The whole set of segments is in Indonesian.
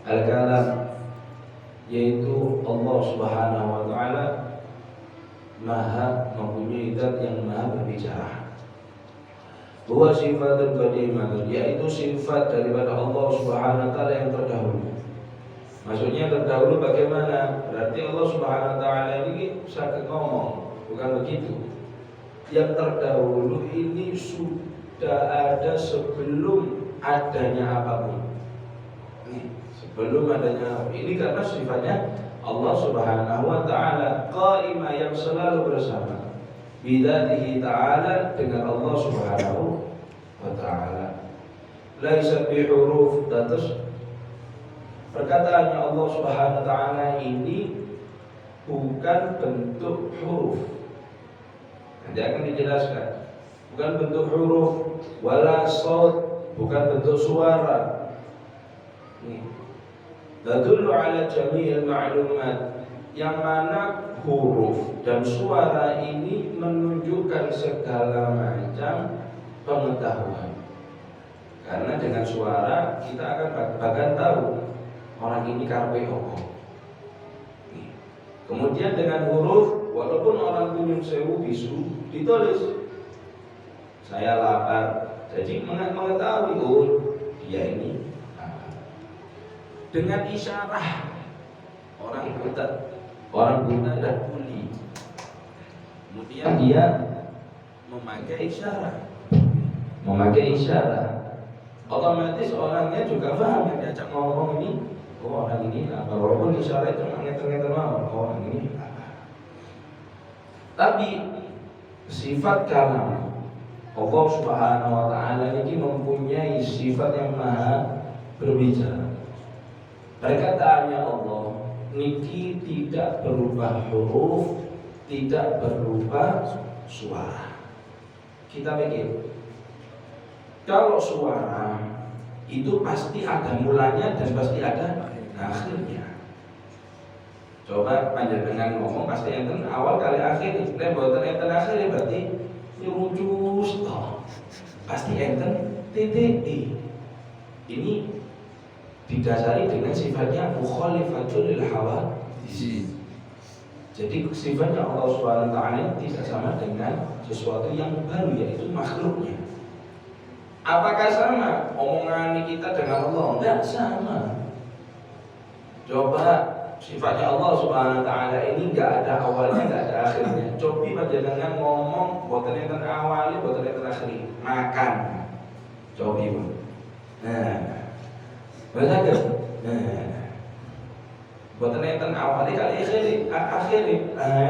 al-kalam, yaitu Allah Subhanahu wa taala Maha mempunyai zat yang maha berbicara. Huwa sifatun qadimatun, yaitu sifat daripada Allah Subhanahu wa taala yang terdahulu. Maksudnya terdahulu bagaimana? Berarti Allah Subhanahu wa taala ini sakit ngomong, bukan begitu. Yang terdahulu ini sudah ada sebelum adanya apapun. Sebelum adanya ini, karena sifatnya Allah Subhanahu wa taala qaimah, yang selalu bersama bidzatihi ta'ala, dengan Allah Subhanahu wa taala. Laisa bi huruf, terus perkataannya Allah Subhanahu wa taala ini bukan bentuk huruf. Nanti akan dijelaskan. Bukan bentuk huruf, wala shaut, bukan bentuk suara. Tadullu ala jami'il ma'lumat, yang mana huruf dan suara ini menunjukkan segala macam pengetahuan. Karena dengan suara kita akan bahkan tahu orang ini karepe opo. Kemudian dengan huruf, walaupun orang punyun sewu bisu ditulis saya lapar, jadi mengetahui dia ini. Dengan isyarah, orang buta dan tuli, kemudian dia memakai isyarah, otomatis orangnya juga paham. Yang diajak ngomong ini, orang ini apa, walaupun isyarah itu ngeter-ngeter orang ini apa. Tapi sifat kalam Allah Subhanahu wa taala ini mempunyai sifat yang maha berbicara. Perkataannya Allah niki tidak berubah huruf, tidak berubah suara. Kita pikir kalau suara itu pasti ada mulanya dan pasti ada akhirnya. Coba panjenengan ngomong pasti enten awal kali akhir. Nek mboten enten akhir berarti nyucus toh. Pasti enten titik. Ini didasari dengan sifatnya mukhalifatul lil hawadits. Jadi sifatnya Allah Subhanahu wa taala tidak sama dengan sesuatu yang baru, yaitu makhluknya. Apakah sama omongan kita dengan Allah? Tidak sama. Coba sifatnya Allah Subhanahu wa taala ini enggak ada awalnya, enggak ada akhirnya. Cobi panjenengan ngomong boten enten awali, boten enten akhiri. Makan. Cobi, Bang. Betul. Boten enten awali kali akhiri.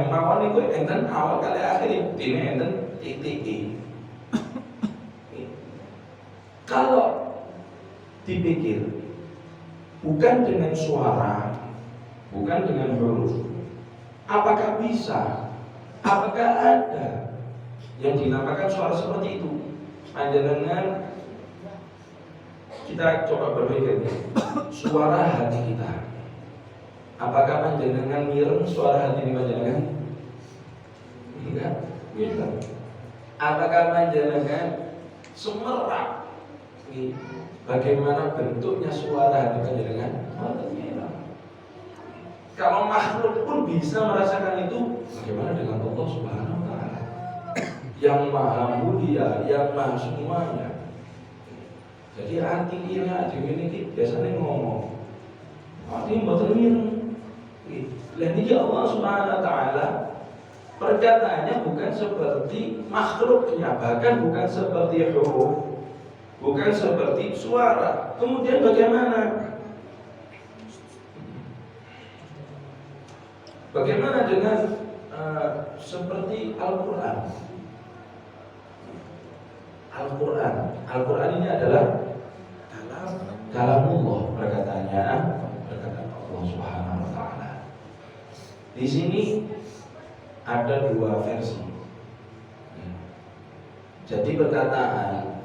Mawon niku enten awal kali akhiri. Dene enten titik. Kalau dipikir bukan dengan suara, bukan dengan huruf, apakah bisa? Apakah ada yang dinamakan suara seperti itu? Panjenengan, kita coba berpikir, suara hati kita. Apakah panjenengan mireng suara hati ini panjenengan? Enggak, mireng. Apakah panjenengan semerak? Bagaimana bentuknya suara hati panjenengan? Kalau makhluk pun bisa merasakan itu, bagaimana dengan Allah Subhanahu wa taala yang maha mulia, yang maha semuanya? Jadi artinya ini biasanya ngomong, artinya mboten mireng. Jadi Allah Subhanahu wa taala perkataannya bukan seperti makhluknya, bahkan bukan seperti huruf, bukan seperti suara. Kemudian bagaimana? Bagaimana dengan seperti Al-Quran? Al-Quran ini adalah kalamullah, perkataan Allah Subhanahu wa taala. Di sini ada dua versi. Jadi perkataan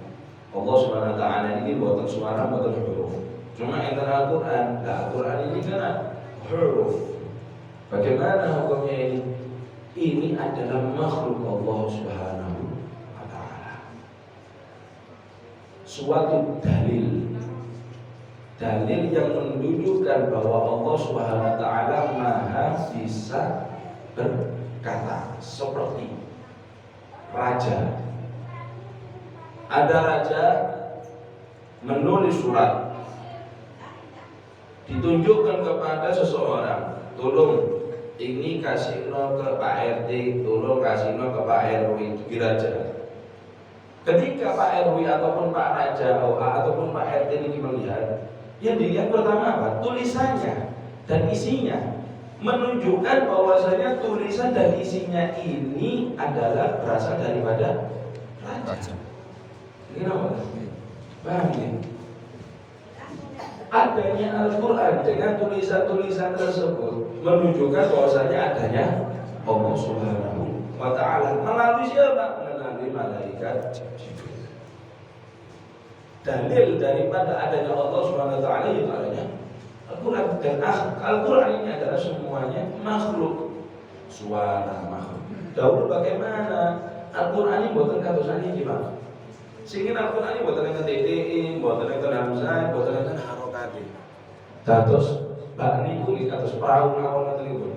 Allah Subhanahu wa taala ini bukan suara, bukan huruf. Cuma enten Al-Quran. Al-Quran ini kan huruf. Bagaimana hukumnya ini? Ini adalah makhluk Allah Subhanahu wa taala. Suatu dalil dalil yang menunjukkan bahwa Allah Subhanahu wa taala Maha bisa berkata, seperti raja. Ada raja menulis surat, ditunjukkan kepada seseorang, tolong ini kasih ke Pak RT, tolong kasih ke Pak RW, itu raja. Ketika Pak RW ataupun Pak Raja ataupun Pak RT ini melihat, yang dilihat pertama apa? Tulisannya dan isinya, menunjukkan bahwasanya tulisan dan isinya ini adalah berasal daripada raja. Ini apa? Paham ya? Adanya Al-Quran dengan tulisan-tulisan tersebut menunjukkan bahwasanya adanya Allah Subhanahu wa ta'ala melalui siapa? Melalui malaikat Jibril. Dalil daripada adanya Allah Subhanahu wa ta'ala itu adanya Al-Quran. Dan Al-Quran ini adalah semuanya makhluk, suara makhluk. Dahulu bagaimana Al-Quran ini buatan katusannya gimana? Sehingga Al-Quran ini buatan dengan TTI, buatan dengan Hamzah, buatan dengan harokati. Terus bakni itu katus perahu ngawal itu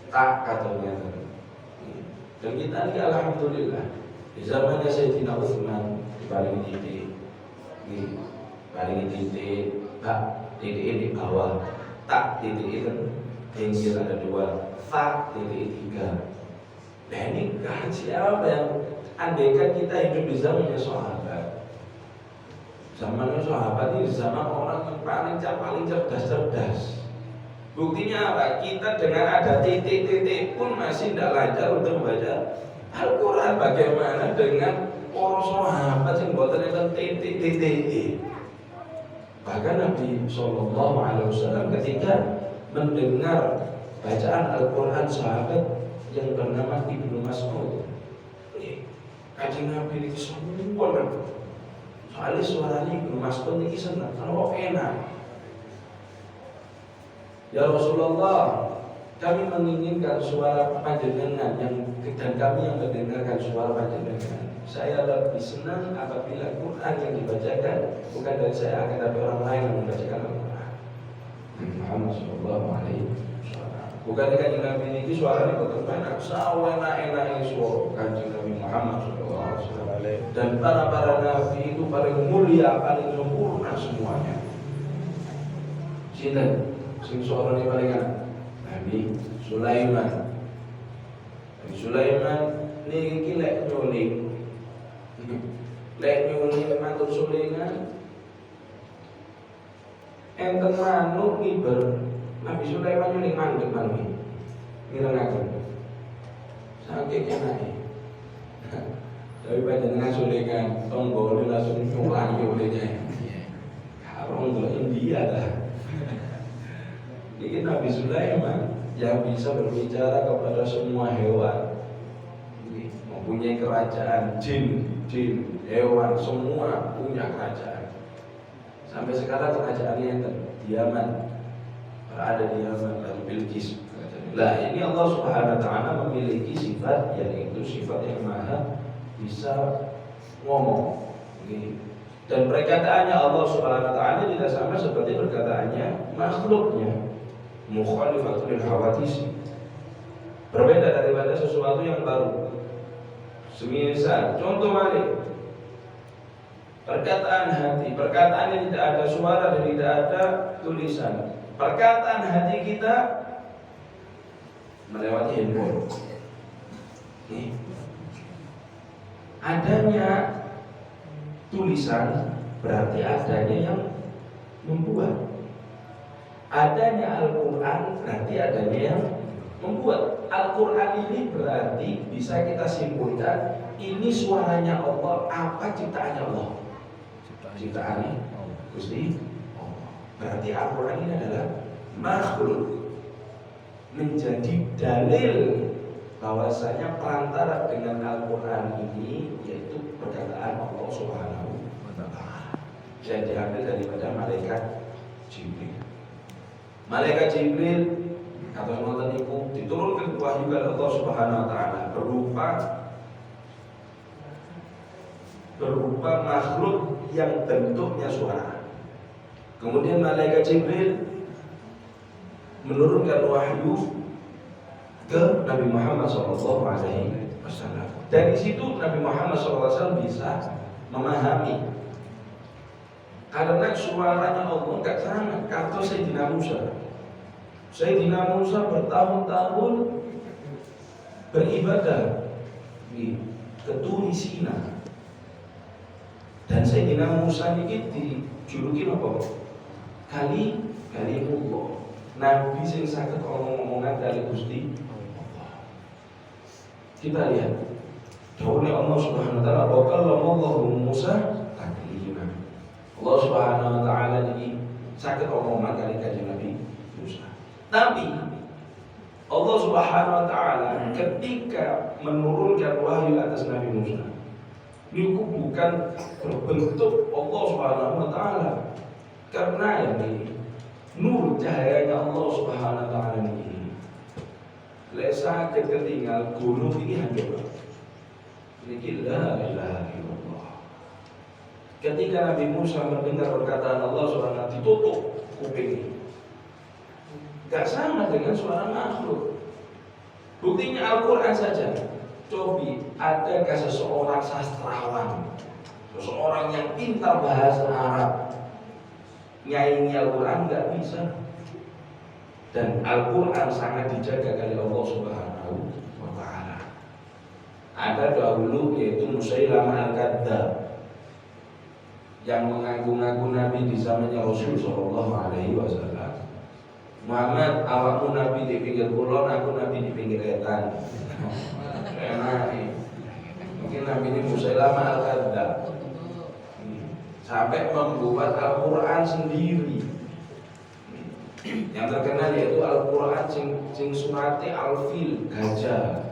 tak katanya. Dan kita ini alhamdulillah di zamannya Sayyidina Utsman diparingi titik, diparingi titik, tak titik di bawah, tak titik itu tinggi ada dua, tak titik tiga. Nah ini kan siapa yang andaikan kita hidup di zamannya sahabat, zamannya sahabat ini zaman orang yang paling cerdas. Buktinya apa? Kita dengan ada titik-titik pun masih tidak lancar untuk membaca Al-Quran. Bagaimana dengan para sahabat yang buatan titik-titik? Bahkan Nabi SAW ketika mendengar bacaan Al-Quran sahabat yang bernama Ibnu Mas'ud, Kanjeng Nabi ini semua kan, soalnya suaranya Ibnu Mas'ud ini senang, kalau enak. Ya Rasulullah, kami menginginkan suara panjenengan dan kami yang mendengarkan suara panjenengan. Saya lebih senang apabila Quran yang dibacakan bukan dari saya, akan tapi orang lain yang membacakan Al-Quran. Muhammad Sallallahu Alaihi Wasallam. Bukan Kanjeng Nabi ini suaranya betul enak, enak suara Kanjeng Nabi Muhammad Sallallahu Alaihi Wasallam. Dan para nabi itu paling mulia, paling sempurna semuanya. Sinten sing suaranya paling enak? Nabi Sulaiman. Nabi Sulaiman niki lek nyuling. Lek nyuling matur sulingan. Enten manuk ngiber. Nabi Sulaiman nyuling mandeg manuk. Ngirengaken. Saking enake. Tapi panjenengan sulingan tombol langsung nyulang nyulingnya. Orang dari India dah. Ini Nabi Sulaiman yang bisa berbicara kepada semua hewan, mempunyai kerajaan, jin, hewan, semua punya kerajaan. Sampai sekarang kerajaannya di Yaman, berada di Yaman, lalu Bilqis. Nah ini Allah Subhanahu Wa Taala memiliki sifat, yaitu sifat yang maha bisa ngomong. Dan perkataannya Allah Subhanahu Wa Taala tidak sama seperti perkataannya makhluknya. Mukhalifatul hawadis, berbeda daripada sesuatu yang baru. Semisal contoh balik perkataan hati, perkataan yang tidak ada suara dan tidak ada tulisan. Perkataan hati kita melewati handphone. Adanya tulisan berarti adanya yang membuat. Adanya Al-Quran berarti adanya yang membuat. Al-Quran ini berarti bisa kita simpulkan ini suaranya Allah, apa ciptaannya Allah? Ciptaannya Gusti Allah. Berarti Al-Quran ini adalah makhluk, menjadi dalil bahwasanya perantara dengan Al-Quran ini yaitu perkataan Allah Subhanahu wa Ta'ala yang diambil daripada malaikat Jibril. Malaikat Jibril atau nonton itu diturunkan wahyu dari Allah Subhanahu Wa Taala berupa makhluk yang bentuknya suara. Kemudian malaikat Jibril menurunkan wahyu ke Nabi Muhammad SAW. Dari situ Nabi Muhammad SAW bisa memahami, karena suaranya Allah nggak sama kata Sayyidina Musa. Sayyidina Musa bertahun-tahun beribadah di Turi Sina, dan Sayyidina Musa ini dijuluki apa? Kalimullah. Nabi sing saged ngomong-ngomongan dari Gusti Allah. Kita lihat jawabnya Allah Subhanahu wa taala, wa kallamallahu Musa taklima. Allah Subhanahu wa taala ini saged ngomongan kali kanjeng Nabi Musa. Tapi Allah Subhanahu wa taala ketika menurunkan wahyu atas Nabi Musa, itu bukan berbentuk Allah Subhanahu wa taala, karena ini nur cahayanya Allah Subhanahu wa taala ini. Lesa ketinggal gunung ini hancur. Ini la ilaha illallah. Ketika Nabi Musa mendengar perkataan Allah Subhanahu wa taala, ditutup kupingnya. Gak sama dengan suara makhluk. Buktinya Al-Quran saja. Cobi, adakah seseorang sastrawan, seseorang yang pintar bahasa Arab, nyanyi Al-Quran? Gak bisa. Dan Al-Quran sangat dijaga oleh Allah Subhanahu wa ta'ala. Ada dahulu yaitu Musailamah Al-Kadzdzab yang mengaku-ngaku Nabi di zamannya Rasul Sallallahu Alaihi Wasallam. Muhammad, awakmu Nabi di pinggir kulon, aku Nabi di pinggir etan. Enak. Mungkin Nabi ini Musailamah Al-Kadzdzab. Sampai membuat Al-Quran sendiri. Yang terkenal yaitu Al-Quran sing surati Al-Fil, gajah.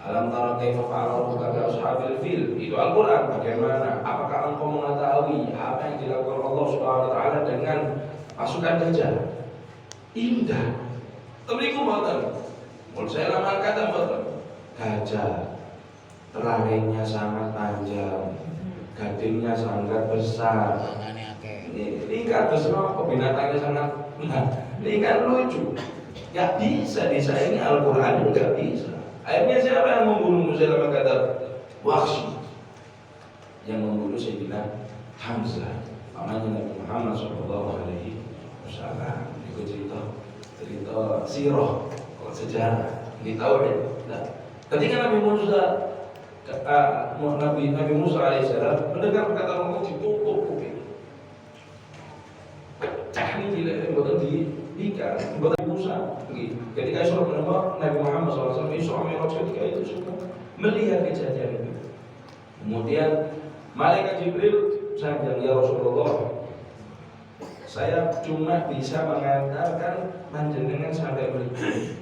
Alam tara kaifa fa'ala rabbuka bi ashabil fil. Itu Al-Quran. Bagaimana? Apakah engkau mengetahui apa yang dilakukan Allah Subhanahu wa taala dengan pasukan gajah? Indah. Tapi iku mboten. Mun saya lama kata mboten. Gajah larinya sangat panjang, gadingnya sangat besar. Ini kados apa binatangnya sangat, ini kan lucu. Gak bisa disaingi Al-Quran, gak bisa. Akhirnya siapa yang membunuh Musailamah Kadzdzab? Wahsy, yang membunuh Sayyidina Hamzah, pamannya Nabi Muhammad Sallallahu Alaihi Wasallam. Itu cerita sirah, sejarah, di tauhid. Nah, ketika Nabi Musa alaihissalam mendengar perkataan Allah, ditutup kuping. Pecah ini bukan diikat, bukan Musa. Ketika Isra Mi'raj Nabi Muhammad SAW, Isra Mi'raj ketika itu sudah melihat kejadian itu. Kemudian malaikat Jibril sanjang, ya Rasulullah, saya cuma bisa mengantarkan panjenengan sampai berikut.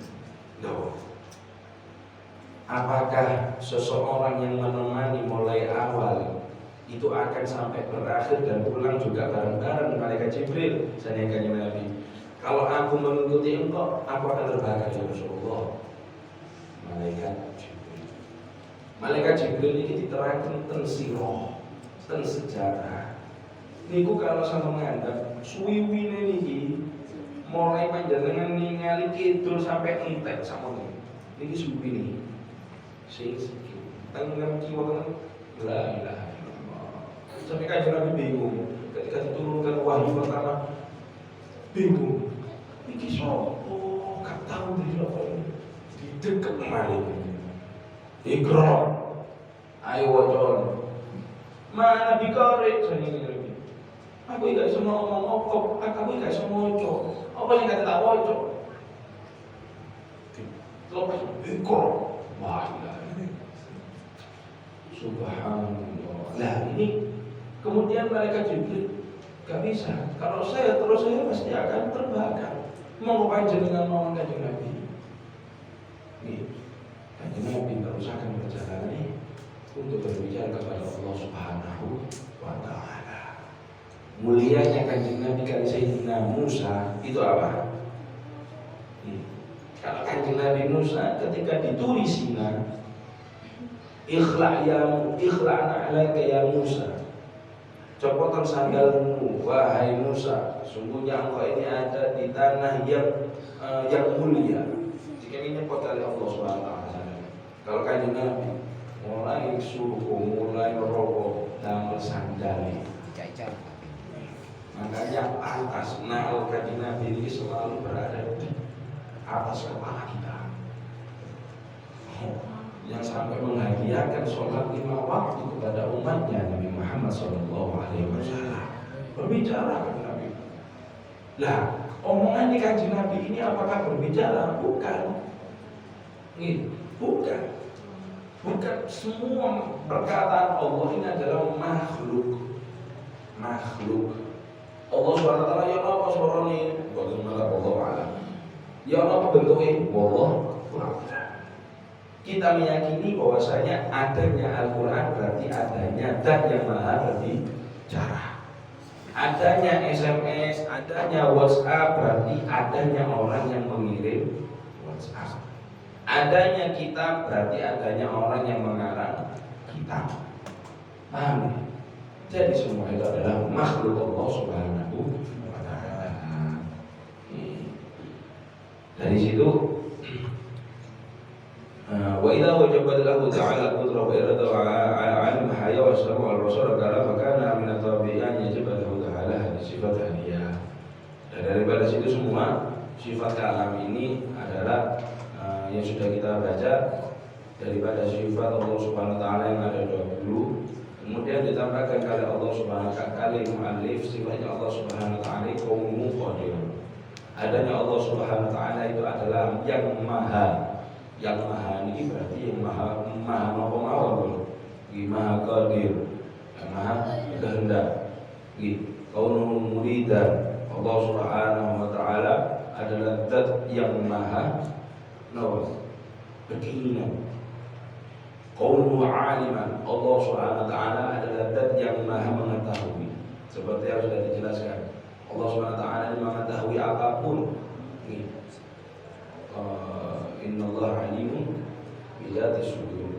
Apakah seseorang yang menemani mulai awal itu akan sampai berakhir dan pulang juga bareng-bareng malaikat Jibril? Saya nanya Nabi, kalau aku mengikuti engkau, aku akan terbakar ya Rasulullah. Malaikat Jibril ini diterangkan tentang sirah, tentang sejarah. Niku kalau sama menganggap suwiwine niki mulai panjenengan ningali kidul sampai entek sama niki suwi sing tangan kiwa la ilaha illallah. Sampai kanjeng Nabi bingung ketika diturunkan wahyu pertama, bingung iki sapa, gak tahu di apa ini dideket malih. Ikra, ayo wacon mana bikare sani iki. Aku gak bisa ngomong kok, aku gak bisa moco. Apa yang kata tak moco? Lepas ikra, wah subhanallah. Nah ini kemudian malaikat Jibril gak bisa. Kalau saya pasti akan terbakar. Mau ngapain jenengan ngomong kanjeng Nabi? Nih, kanjeng Nabi terusakan perjalanan ini untuk berbicara kepada Allah Subhanahu wa taala. Mulianya kanjeng Nabi kali Sayyidina Musa itu apa? Kalau kanjeng Nabi Musa ketika di Turi Sina, ikhla'na 'alaika ya Musa. Copotan sandalmu wahai Musa, sungguhnya engkau ini ada di tanah yang mulia. Jika ini nyepot oleh Allah SWT. Kalau kanjeng Nabi mulai suku, mulai rokok, damel sandali. Makanya atas nal kanjeng Nabi ini selalu berada di atas kepala kita. Yang sampai menghadiahkan sholat 5 waktu kepada umatnya Nabi Muhammad SAW. Berbicara kan Nabi. Lah, omongan di kanjeng Nabi ini apakah berbicara? Bukan. Bukan. Bukan semua perkataan Allah ini adalah makhluk. Allah SWT ya apa suaranya? Bagaimana Allah alam. Ya apa bentuknya? Allah. Kita meyakini bahwasanya adanya Al-Quran berarti adanya zat yang maha berbicara. Adanya SMS, adanya WhatsApp berarti adanya orang yang mengirim WhatsApp. Adanya kitab berarti adanya orang yang mengarang kitab. Paham? Jadi semua itu adalah makhluk Allah Subhanahu wa Ta'ala. Dari situ wa idza wajabat lahu ta'ala al-qudra wa irada al-'ilm hayya wa as-sama' wal basara kala fakana min at-tabi'an yajib lahu ta'ala sifat hadiyah. Dan daripada situ semua sifat kalam ini adalah yang sudah kita baca daripada sifat Allah Subhanahu wa Ta'ala yang ada dahulu. Kemudian ditambahkan kali Allah Subhanahu wa Ta'ala mu'allif sifatnya Allah Subhanahu wa Ta'ala kaumu qadir. Adanya Allah Subhanahu wa Ta'ala itu adalah yang maha. Yang maha ini berarti yang maha mawon, maha qadir, yang maha kehendak. Kaunuhu muridan. Allah Subhanahu wa Ta'ala adalah zat yang maha berkeinginan. Kaunuhu aliman. Allah Subhanahu wa Ta'ala adalah zat yang maha mengetahui. Seperti yang sudah dijelaskan, Allah Subhanahu wa Ta'ala mengetahui apapun. Innallaha alimun bidati sudur.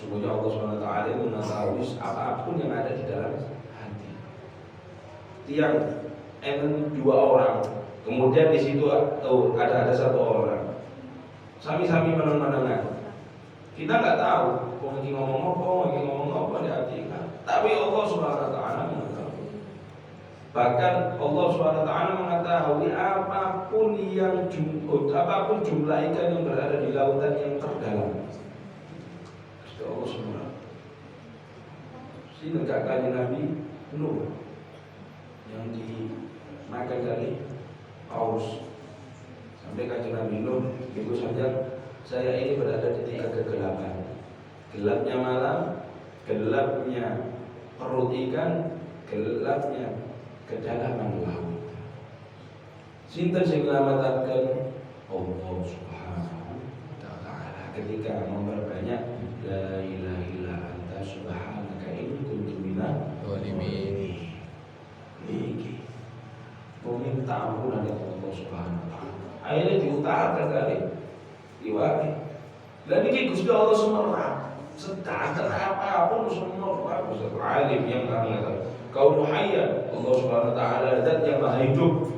Sungguhnya Allah Subhanahu wa Ta'ala mengetahui apapun yang ada di dalam hati. Tiang dua orang, kemudian di situ ada satu orang. Sami-sami mendengar. Kita nggak tahu lagi ngomong apa di hati kita. Tapi Allah Subhanahu wa Ta'ala mengetahui. Bahkan Allah Subhanahu wa Ta'ala mengetahui apapun jumlah ikan yang berada di lautan yang terdalam. Allah Subhanahu. Sini kakaknya Nabi Nuh yang dimakan dari paus. Sampai kakaknya Nabi Nuh itu saja saya ini berada di tiga kegelapan. Gelapnya malam, gelapnya perut ikan, gelapnya kedalaman laut. Sinten sing nglamatkan Allah Subhanahu wa Ta'ala ketika memperbanyak la ilaha illa anta subhanaka inni kuntu minadz zalimin. Niki meminta ampunan dari Allah Subhanahu wa Ta'ala. Akhirnya diutarakan kali diwakil. Dan ini Gusti Allah semerap sedangkan apapun semerap alim yang mengatakan kaum hayya. Allah Subhanahu wa Ta'ala zat yang maha hidup.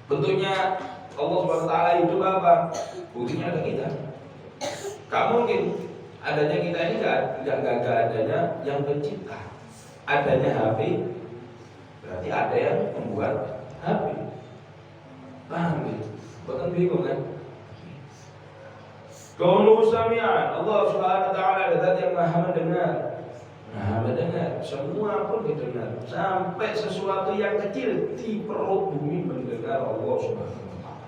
Bentuknya Allah Subhanahu wa Ta'ala hidup apa? Buktinya ada kita. Gak mungkin adanya kita ini gak adanya yang pencipta. Adanya HP berarti ada yang membuat HP. Paham ya? Bukan bingung kan? Kaunu sami'an. Allah Subhanahu wa Ta'ala zat yang maha mendengar. Maha mendengar, semua pun didengar. Sampai sesuatu yang kecil di perut bumi mendengar Allah Subhanahu wa Ta'ala.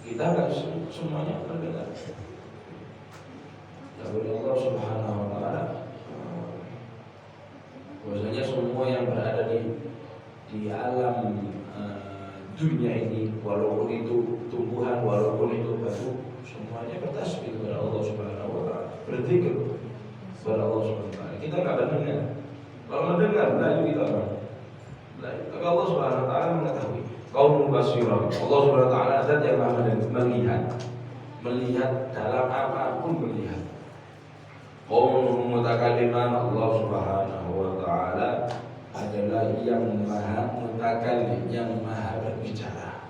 Kita enggak semuanya mendengar. Tapi Allah Subhanahu wa Ta'ala bahwasanya semua yang berada di alam dunia ini, walaupun itu tumbuhan, walaupun itu batu, semuanya bertasbih kepada Allah Subhanahu wa Ta'ala, berzikir kepada Allah Subhanahu wa Ta'ala. Kita nggak mendengar. Kalau mendengar, lalu kita orang. Tapi Allah Subhanahu wa Ta'ala mengetahui. Qaulun basirah. Allah Subhanahu wa Ta'ala zat yang maha melihat dalam apapun melihat. Qaulun mutakalliman. Allah Subhanahu wa Ta'ala adalah yang maha mutakallim, yang maha berbicara.